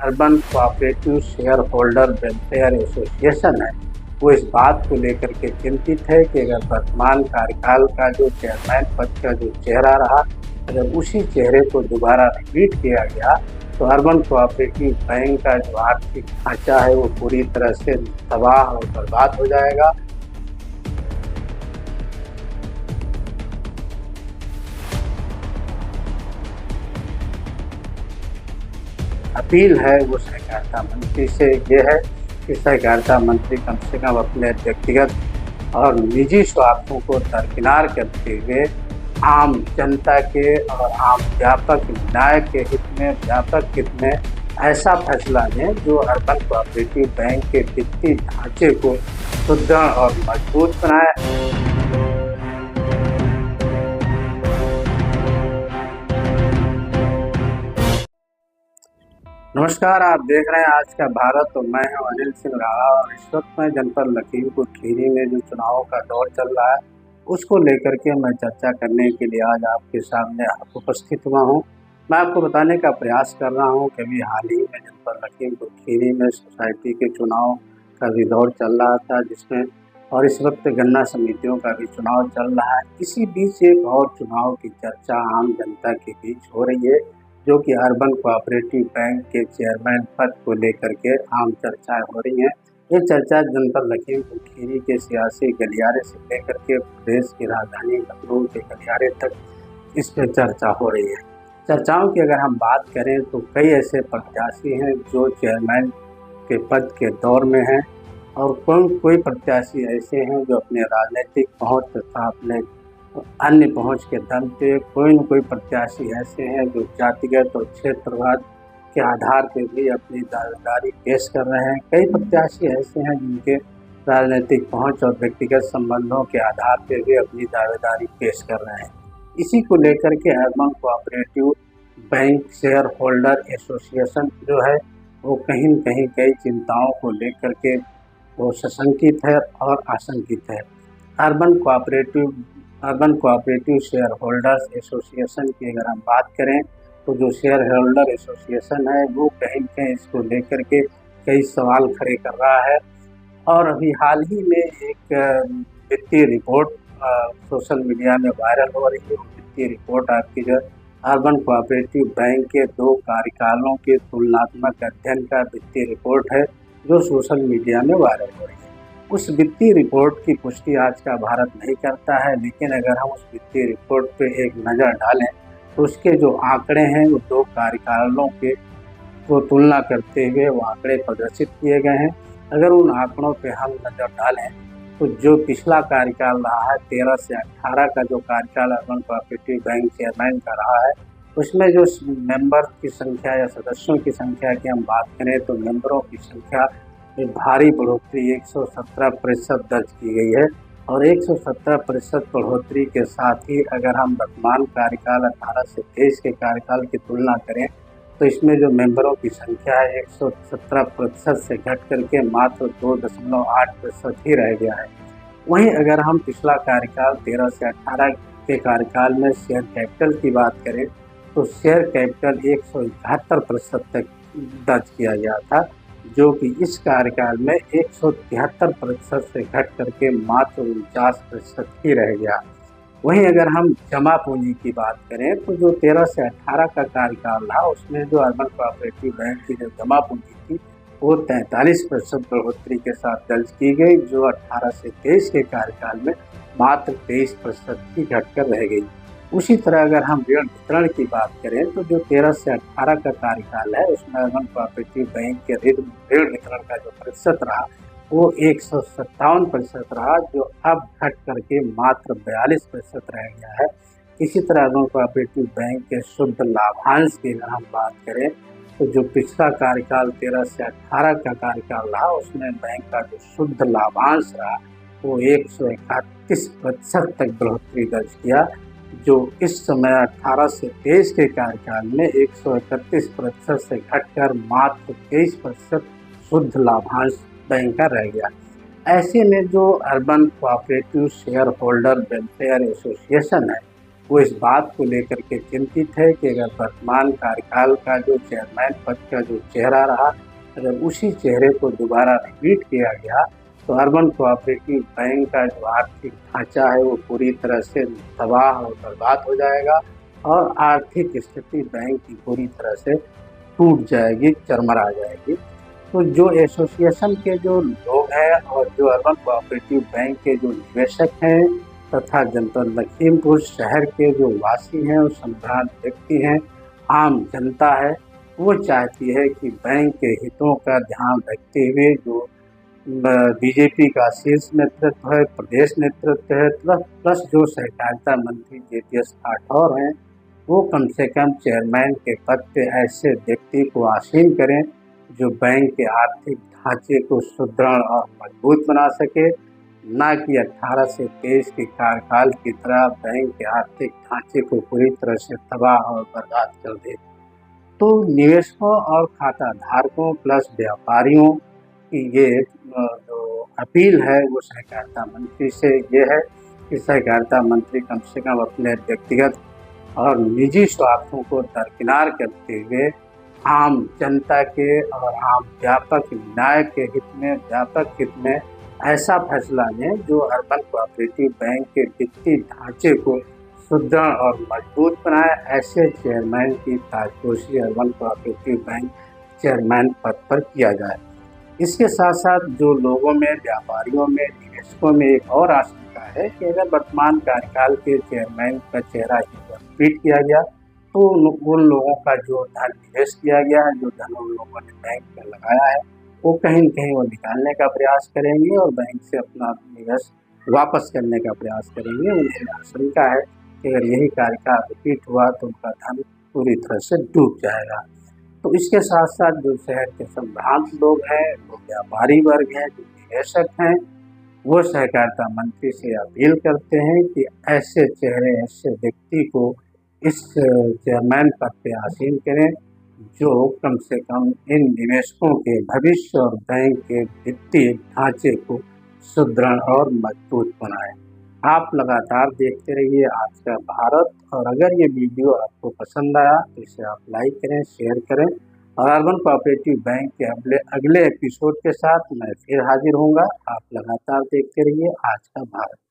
Urban cooperative share holder welfare association है, वो इस बात को लेकर के चिंतित है कि अगर वर्तमान कार्यकाल का जो चेयरमैन पद का जो चेहरा रहा, अगर उसी चेहरे को दोबारा रिपीट किया गया तो अर्बन कोऑपरेटिव बैंक का जो आर्थिक ढांचा है वो पूरी तरह से तबाह और बर्बाद हो जाएगा। अपील है वो सहकारिता मंत्री से ये है कि सहकारिता मंत्री कम से कम अपने व्यक्तिगत और निजी स्वार्थों को दरकिनार करते हुए आम जनता के और आम व्यापक न्याय के हित में, व्यापक हित में ऐसा फैसला लें जो अर्बन कोऑपरेटिव बैंक के वित्तीय ढांचे को सुदृढ़ और मजबूत बनाए। नमस्कार, आप देख रहे हैं आज का भारत और मैं हूं अनिल सिंह राणा। और इस वक्त मैं जनपद लखीमपुर खीरी में जो चुनाव का दौर चल रहा है उसको लेकर के मैं चर्चा करने के लिए आज आपके सामने उपस्थित हुआ हूं। मैं आपको बताने का प्रयास कर रहा हूं कि अभी हाल ही में जनपद लखीमपुर खीरी में सोसाइटी के चुनाव का भी दौर चल रहा था, जिसमें और इस वक्त गन्ना समितियों का भी चुनाव चल रहा है। इसी बीच एक और चुनाव की चर्चा आम जनता के बीच हो रही है, जो कि अर्बन कोऑपरेटिव बैंक के चेयरमैन पद को लेकर के आम चर्चाएं हो रही हैं। ये चर्चा जनपद लखीमपुर खीरी के सियासी गलियारे से लेकर के प्रदेश की राजधानी लखनऊ के गलियारे तक इस पर चर्चा हो रही है। चर्चाओं की अगर हम बात करें तो कई ऐसे प्रत्याशी हैं जो चेयरमैन के पद के दौर में हैं, और कोई प्रत्याशी ऐसे हैं जो अपने राजनीतिक पहुँच तथा अपने अन्य पहुंच के दम पे, कोई न कोई प्रत्याशी ऐसे हैं जो जातिगत और क्षेत्रवाद के आधार पे भी अपनी दावेदारी पेश कर रहे हैं। कई प्रत्याशी ऐसे हैं जिनके राजनीतिक पहुंच और व्यक्तिगत संबंधों के आधार पे भी अपनी दावेदारी पेश कर रहे हैं। इसी को लेकर के urban cooperative bank share holder association जो है वो कहीं न कहीं कई चिंताओं को लेकर के वो सशंकित है और आशंकित है। Urban cooperative share holders association की अगर हम बात करें तो जो शेयर होल्डर एसोसिएशन है वो कहीं न कहीं इसको लेकर के कई सवाल खड़े कर रहा है। और अभी हाल ही में एक वित्तीय रिपोर्ट सोशल मीडिया में वायरल हो रही है। वित्तीय रिपोर्ट आपकी जो अर्बन कोऑपरेटिव बैंक के 2 कार्यकालों के तुलनात्मक अध्ययन का वित्तीय रिपोर्ट है जो सोशल मीडिया में वायरल हो रही है। उस वित्तीय रिपोर्ट की पुष्टि आज का भारत नहीं करता है, लेकिन अगर हम उस वित्तीय रिपोर्ट पे एक नज़र डालें तो उसके जो आंकड़े हैं वो 2 कार्यकालों के को तुलना करते हुए वो आंकड़े प्रदर्शित किए गए हैं। अगर उन आंकड़ों पे हम नज़र डालें तो जो पिछला कार्यकाल रहा है 13 से 18 का जो कार्यकाल अर्बन कोऑपरेटिव बैंक चेयरमैन का रहा है, उसमें जो मेंबर की संख्या या सदस्यों की संख्या की हम बात करें तो मेंबरों की संख्या में भारी बढ़ोतरी 117% दर्ज की गई है। और 117% बढ़ोतरी के साथ ही अगर हम वर्तमान कार्यकाल 18 से 23 के कार्यकाल की तुलना करें तो इसमें जो मेंबरों की संख्या है 117% से घट करके मात्र 2.8% ही रह गया है। वहीं अगर हम पिछला कार्यकाल 13 से 18 के कार्यकाल में शेयर कैपिटल की बात करें तो शेयर कैपिटल 171% तक दर्ज किया गया था, जो कि इस कार्यकाल में 173% से घट करके मात्र 49% ही रह गया। वहीं अगर हम जमा पूंजी की बात करें तो जो 13 से 18 का कार्यकाल रहा उसमें जो अर्बन कोऑपरेटिव बैंक की जो जमा पूंजी थी वो 43% बढ़ोतरी के साथ दर्ज की गई, जो 18 से 23 के कार्यकाल में मात्र 23% ही घटकर रह गई। उसी तरह अगर हम ऋण वितरण की बात करें तो जो 13 से 18 का कार्यकाल है उसमें अर्बन कोऑपरेटिव बैंक के ऋण वितरण का जो प्रतिशत रहा वो 157% रहा, जो अब घट करके मात्र 42% रह गया है। इसी तरह अर्बन कोऑपरेटिव बैंक के शुद्ध लाभांश की अगर हम बात करें तो जो पिछला कार्यकाल 13 से 18 का कार्यकाल रहा उसमें बैंक का जो शुद्ध लाभांश रहा वो 131% तक बढ़ोतरी दर्ज किया, जो इस समय 18 से 23 के कार्यकाल में 131% से घटकर मात्र 23% शुद्ध लाभांश बैंक का रह गया। ऐसे में जो urban cooperative share holder welfare association है वो इस बात को लेकर के चिंतित है कि अगर वर्तमान कार्यकाल का जो चेयरमैन पद का जो चेहरा रहा, अगर उसी चेहरे को दोबारा रिपीट किया गया तो अर्बन कोऑपरेटिव बैंक का जो आर्थिक ढांचा है वो पूरी तरह से तबाह और बर्बाद हो जाएगा और आर्थिक स्थिति बैंक की पूरी तरह से टूट जाएगी, चरमरा जाएगी। तो जो एसोसिएशन के जो लोग हैं और जो अर्बन कोऑपरेटिव बैंक के जो निवेशक हैं तथा जनपद लखीमपुर शहर के जो वासी हैं और संभ्रांत व्यक्ति हैं, आम जनता है, वो चाहती है कि बैंक के हितों का ध्यान रखते हुए जो बीजेपी का शीर्ष नेतृत्व है, प्रदेश नेतृत्व है, प्लस जो सहकारिता मंत्री जेपीएस राठौर हैं, वो कम से कम चेयरमैन के पद पे ऐसे व्यक्ति को आसीन करें जो बैंक के आर्थिक ढांचे को सुदृढ़ और मजबूत बना सके, ना कि 18 से 23 के कार्यकाल की तरह बैंक के आर्थिक ढांचे को पूरी तरह से तबाह और बर्बाद कर दे। तो निवेशकों और खाता धारकों प्लस व्यापारियों की ये जो अपील है वो सहकारिता मंत्री से ये है कि सहकारिता मंत्री कम से कम अपने व्यक्तिगत और निजी स्वार्थों को दरकिनार करते हुए आम जनता के और आम व्यापक न्याय के हित में, व्यापक हित में ऐसा फैसला लें जो अर्बन कोऑपरेटिव बैंक के वित्तीय ढांचे को सुदृढ़ और मजबूत बनाए। ऐसे चेयरमैन की ताजपोशी अर्बन कोऑपरेटिव बैंक चेयरमैन पद पर किया जाए। इसके साथ साथ जो लोगों में, व्यापारियों में, निवेशकों में एक और आशंका है कि अगर वर्तमान कार्यकाल के चेयरमैन का चेहरा रिपीट किया गया तो उन लोगों का जो धन निवेश किया गया है, जो धन उन लोगों ने बैंक में लगाया है, वो कहीं न कहीं वो निकालने का प्रयास करेंगे और बैंक से अपना निवेश वापस करने का प्रयास करेंगे। उन्हें आशंका है कि अगर यही कार्यकाल रिपीट हुआ तो उनका धन पूरी तरह से डूब जाएगा। तो इसके साथ साथ जो शहर के संभ्रांत लोग हैं, जो व्यापारी वर्ग हैं, जो निवेशक हैं, वो सहकारिता मंत्री से अपील करते हैं कि ऐसे चेहरे, ऐसे व्यक्ति को इस चेयरमैन पद पे आसीन करें जो कम से कम इन निवेशकों के भविष्य और बैंक के वित्तीय ढांचे को सुदृढ़ और मजबूत बनाएं। आप लगातार देखते रहिए आज का भारत, और अगर ये वीडियो आपको पसंद आया तो इसे आप लाइक करें, शेयर करें, और अर्बन कोऑपरेटिव बैंक के अगले एपिसोड के साथ मैं फिर हाजिर होऊंगा। आप लगातार देखते रहिए आज का भारत।